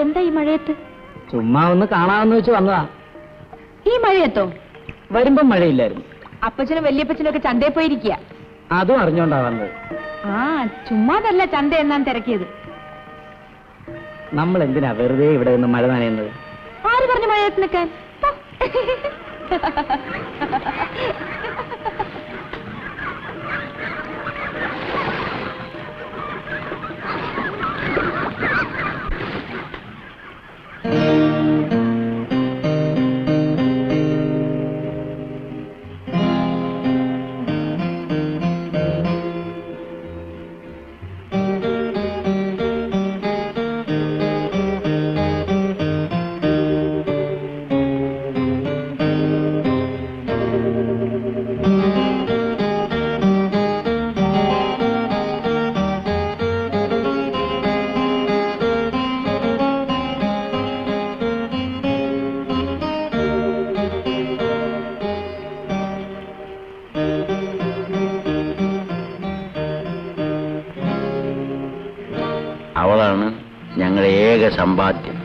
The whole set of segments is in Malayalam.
എന്താ ഈ മഴയത്ത്? ചുമ്മാ ഒന്ന് കാണാമെന്ന് വെച്ച് വന്നതാ. ഈ മഴയത്തോ? വരുമ്പം മഴയില്ലായിരുന്നു. അപ്പച്ചനും വല്യപ്പച്ചനും ഒക്കെ ചന്തയിൽ പോയിരിക്കുക. അതും അറിഞ്ഞോണ്ടാ വന്നത്. ആ ചുമ്മാതല്ല ചന്ത എന്നാൻ തിരക്കിയത്. നമ്മൾ എന്തിനാ വെറുതെ ഇവിടെ നിന്ന് മഴ നനയുന്നത്? ആര് പറഞ്ഞു മഴയത്ത് നിൽക്കാൻ? അവളാണ് ഞങ്ങളുടെ ഏക സമ്പാദ്യം,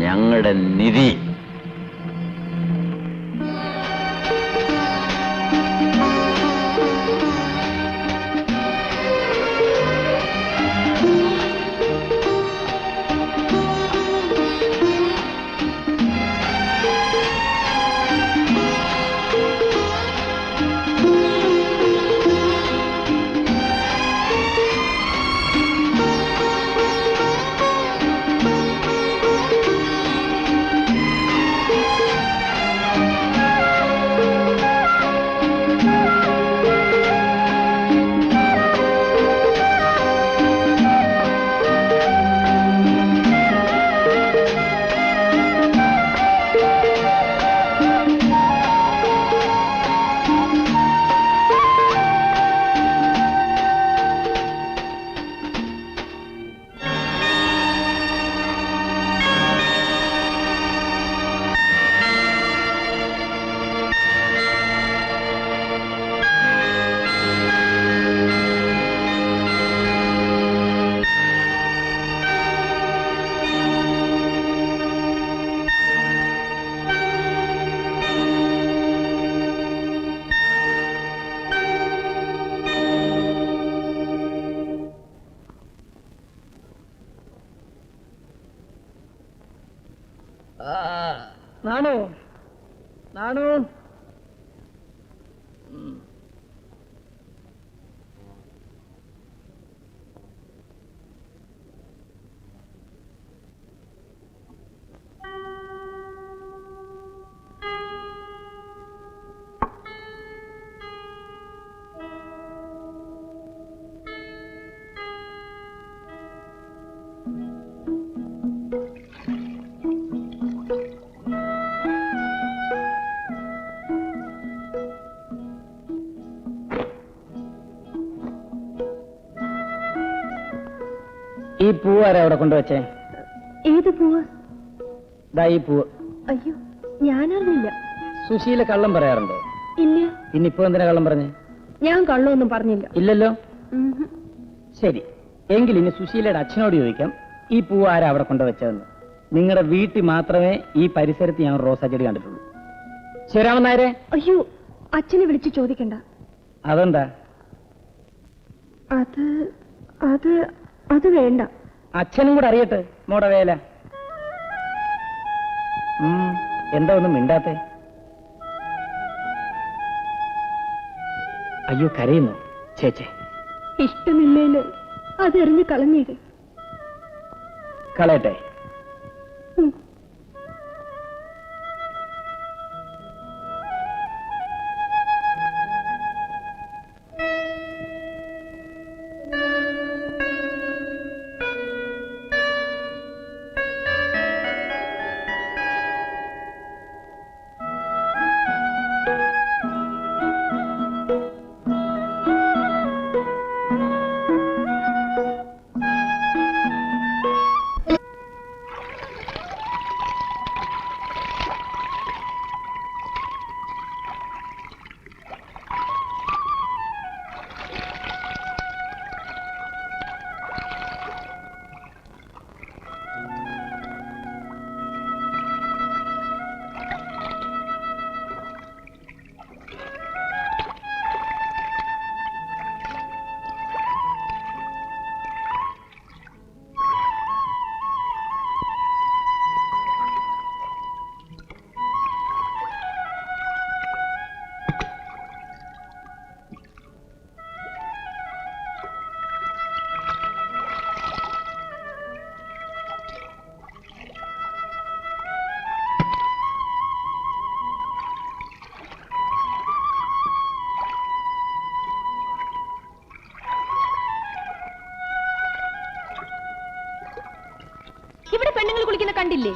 ഞങ്ങളുടെ നിധി. നാണു, നാണു, ഈ പൂവ് ആരാ അവിടെ കൊണ്ടുവച്ചേ? ഏത് പൂവ്? ദാ ഈ പൂവ്. അയ്യോ, ഞാനറിഞ്ഞില്ല. സുശീല കള്ളം പറയാറുണ്ടോ? ഇല്ല. പിന്നിപ്പോ എന്തിനാ കള്ളം പറഞ്ഞേ? ഞാൻ കള്ളമൊന്നും പറഞ്ഞില്ല. ഇല്ലല്ലോ. ശരി, എങ്കിൽ ഇനി സുശീലയുടെ അച്ഛനോട് ചോദിക്കാം ഈ പൂവ് ആരാ അവിടെ കൊണ്ടുവച്ചതെന്ന്. നിങ്ങളുടെ വീട്ടിൽ മാത്രമേ ഈ പരിസരത്ത് ഞാൻ റോസാ ചെടി കണ്ടിട്ടുള്ളൂ. ശരിയാമൻ നായരെ? അയ്യോ, അച്ഛനെ വിളിച്ച് ചോദിക്കണ്ട. അതെന്താ? അത് വേണ്ട. അച്ഛനും കൂടെ അറിയട്ടെ മോടെ വേല. എന്താ ഒന്നും മിണ്ടാത്തെ? അയ്യോ, കരയുന്നു. ചേച്ചേ, ഇഷ്ടമില്ലേല് അതെറിഞ്ഞ് കളഞ്ഞേര്. കളയട്ടെ. പെണ്ണുങ്ങൾ കുളിക്കുന്ന കണ്ടില്ലേ?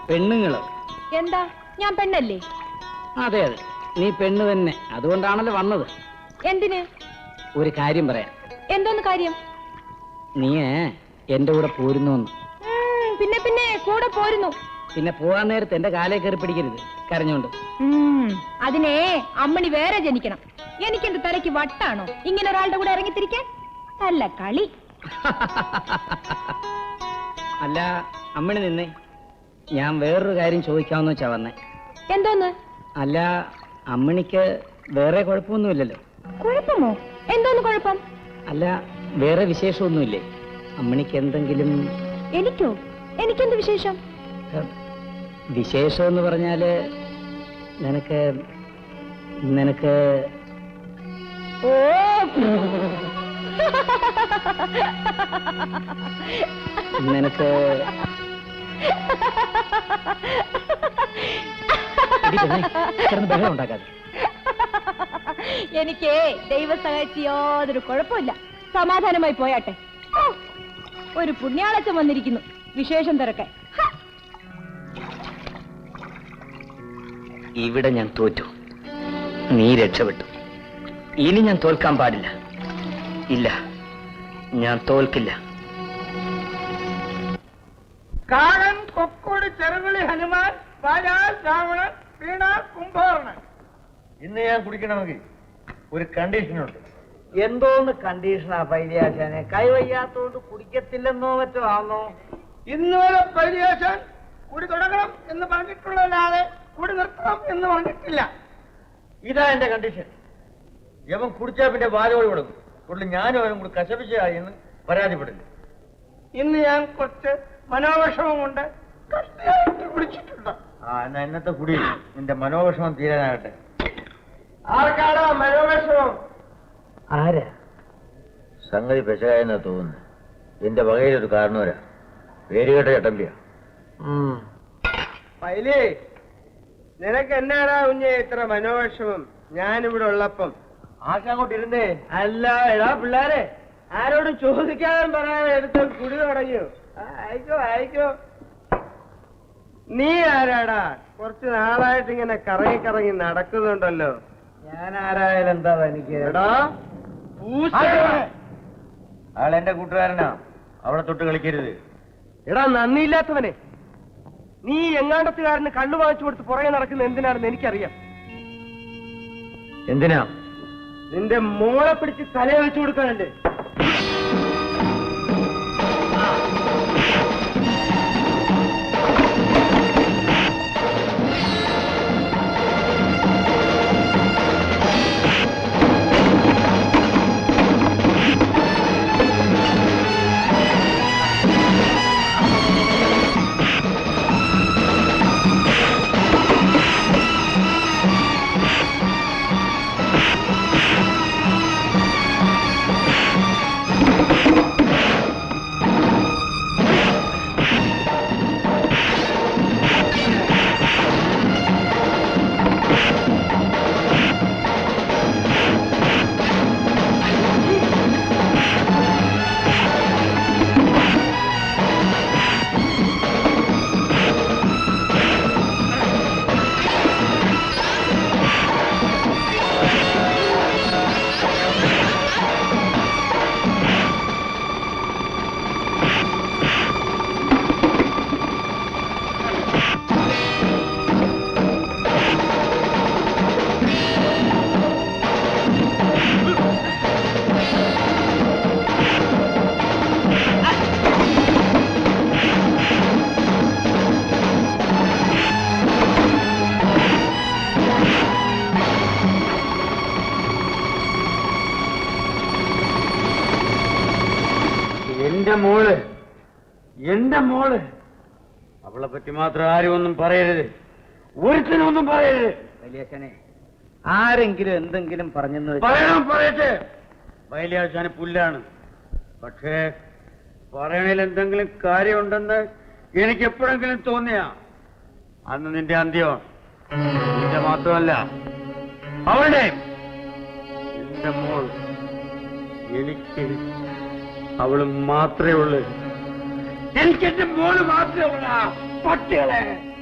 പെണ്ണുങ്ങള് എന്താ, ഞാൻ പെണ്ണല്ലേ? അതെ അതെ, നീ പെണ്ണ് തന്നെ. അതുകൊണ്ടാണല്ലോ വന്നത്. എന്തിന്? ഒരു കാര്യം പറയാം. എന്തോന്ന് കാര്യം? നീ എന്റെ കൂടെ പോരുന്നോന്ന്. പിന്നെ പിന്നെ കൂടെ പോരുന്നു. പിന്നെ പോകാൻ നേരത്തെ എന്റെ കാലേ കയറി പിടിക്കരുത് കരഞ്ഞോണ്ട്. അതിനെ അമ്മണി വേറെ ജനിക്കണം. എനിക്കെന്റെ തലയ്ക്ക് വട്ടാണോ ഇങ്ങനെ ഒരാളുടെ കൂടെ ഇറങ്ങിത്തിരിക്കാൻ? നല്ല കളി. അല്ല അമ്മണി നിന്നേ, ഞാൻ വേറൊരു കാര്യം ചോദിക്കാമെന്ന് വെച്ചാ വന്നേ. എന്തോന്ന്? അല്ല, അമ്മണിക്ക് വേറെ കുഴപ്പമൊന്നുമില്ലല്ലോ? കുഴപ്പമോ? എന്തോന്ന് കുഴപ്പം? അല്ല, വേറെ വിശേഷമൊന്നുമില്ലേ അമ്മണിക്ക്? എന്തെങ്കിലും? എനിക്കോ? എനിക്കെന്ത് വിശേഷം? വിശേഷം എന്ന് പറഞ്ഞാല് നിനക്ക് നിനക്ക് ഓ നിനക്ക് ബഹളം ഉണ്ടാക്കാതെ. എനിക്ക് ദൈവം സഹായിച്ച് യാതൊരു കുഴപ്പമില്ല. സമാധാനമായി പോയാട്ടെ. ഒരു പുണ്യാളച്ചൻ വന്നിരിക്കുന്നു വിശേഷം തിരക്കാൻ. ഇവിടെ ഞാൻ തോറ്റു, നീ രക്ഷപ്പെട്ടു. ഇനി ഞാൻ തോൽക്കാൻ പാടില്ല. ഇല്ല, ഞാൻ തോൽക്കില്ല. കാളൻ, കൊക്കോട്, ചെറുവിളി, ഹനുമാൻ, പാലാൽ, രാവണൻ, വീണ, കുംഭകർണൻ. ഇന്ന് ഞാൻ കുടിക്കണമെങ്കിൽ ഒരു കണ്ടീഷനുണ്ട്. എന്തോന്ന് കണ്ടീഷനാ പൈലിയാശാനെ? കൈവയ്യാത്തോണ്ട് കുടിക്കത്തില്ലെന്നോ മറ്റോ ആണോ? ഇന്ന് വരെ പരിഹാസൻ കുടി തുടങ്ങണം എന്ന് പറഞ്ഞിട്ടുള്ളതല്ലാതെ കുടി നിർത്തണം എന്ന് പറഞ്ഞിട്ടില്ല. ഇതാ എന്റെ കണ്ടീഷൻ. യവൻ കുടിച്ചാൽ പിന്നെ വാലോട് കൊടുക്കും. കൂടുതൽ ഞാനും അവനും കൂടി കശപിച്ചായി എന്ന് പരാതിപ്പെടില്ല. ഇന്ന് ഞാൻ കുറച്ച് മനോവിഷമം കൊണ്ട് കഷ്ടിയായിട്ട് കുടിച്ചിട്ടുണ്ട്. എന്നാ ഇന്നത്തെ കുടി നിന്റെ മനോവിഷമം തീരാനാകട്ടെ. ആർക്കാടാ മനോവിഷമം? ആരാ? സംഗതി പെശകായെന്നാ തോന്നുന്നു. എന്റെ വകയിലൊരു കാരണവരാ, പേരുകേട്ട ചട്ടമ്പിയ. പൈലേ, നിനക്ക് എന്നാടാ കുഞ്ഞെ ഇത്ര മനോവിഷമം ഞാനിവിടെ ഉള്ളപ്പം? ആർക്കങ്ങോട്ട് ഇരുന്നേ. അല്ല എടാ പിള്ളേരെ, ആരോടും ചോദിക്കാതെ പറയാൻ എടുത്ത് കുടി തുടങ്ങിയോ? അയക്കോ അയക്കോ. നീ ആരാടാ? കുറച്ച് നാളായിട്ട് ഇങ്ങനെ കറങ്ങി കറങ്ങി നടക്കുന്നുണ്ടല്ലോ. ഞാൻ ആരായാലും എന്താ എനിക്ക്? എടാ അയാൾ എന്റെ കൂട്ടുകാരനാ, അവിടെ തൊട്ട് കളിക്കരുത്. എടാ നന്ദിയില്ലാത്തവനെ, നീ എങ്ങാണ്ടത്തുകാരന് കണ്ണു വാങ്ങിച്ചു കൊടുത്ത് പുറകെ നടക്കുന്ന എന്തിനാണെന്ന് എനിക്കറിയാം. എന്തിനാ? നിന്റെ മോളെ പിടിച്ച് തലയെ വെച്ചു കൊടുക്കാനല്ലേ? എന്റെ മോള് അവളെ പറ്റി മാത്രം ആരും ഒന്നും പറയരുത്, ഒരുത്തിനൊന്നും പറയരുത്. വലിയച്ഛനെ, ആരെങ്കിലും എന്തെങ്കിലും പറഞ്ഞെന്ന് പറയട്ടെ. വയലിയാശാന് പുല്ലാണ്. പക്ഷേ പറയണതിൽ എന്തെങ്കിലും കാര്യമുണ്ടെന്ന് എനിക്ക് എപ്പോഴെങ്കിലും തോന്നിയാ അന്ന് നിന്റെ അന്ത്യം. നിന്റെ മാത്രമല്ല അവളുടെ. എന്റെ മോൾ എനിക്ക് അവള് മാത്രമേ ഉള്ളൂ. എനിക്ക് എന്റെ മോള് മാത്രമേ ഉള്ളൂ പട്ടികളെ.